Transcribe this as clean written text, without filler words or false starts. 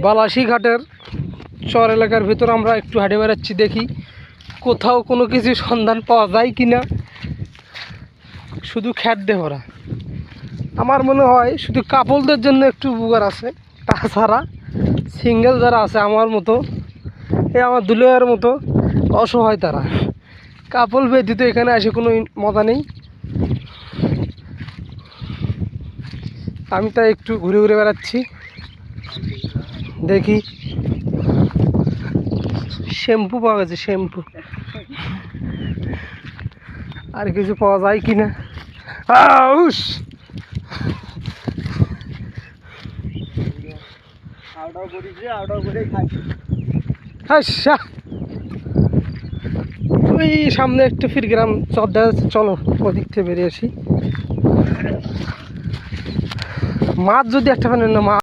বালাসী ঘাটের চর এলাকার ভিতর আমরা একটু হাঁটে বেড়াচ্ছি, দেখি কোথাও কোনো কিছু সন্ধান পাওয়া যায় কি না। শুধু খ্যাড্ডে ভরা। আমার মনে হয় শুধু কাপলদের জন্য একটু উপকার আছে, তাছাড়া সিঙ্গেল যারা আছে আমার মতো, আমার দুলাইয়ের মতো অসহায়, তারা কাপল ব্যতীত এখানে আসে কোনো মজা নেই। আমি তাই একটু ঘুরে ঘুরে বেড়াচ্ছি, দেখি শ্যাম্পু পাওয়া গেছে, শ্যাম্পু আর কিছু পাওয়া যায় কি না। ওই সামনে একটু ফিরগ্রাম চর দেখা যাচ্ছে, চলো ওদিক থেকে বেরিয়ে আসি। মাছ যদি একটা পানি না, মাছ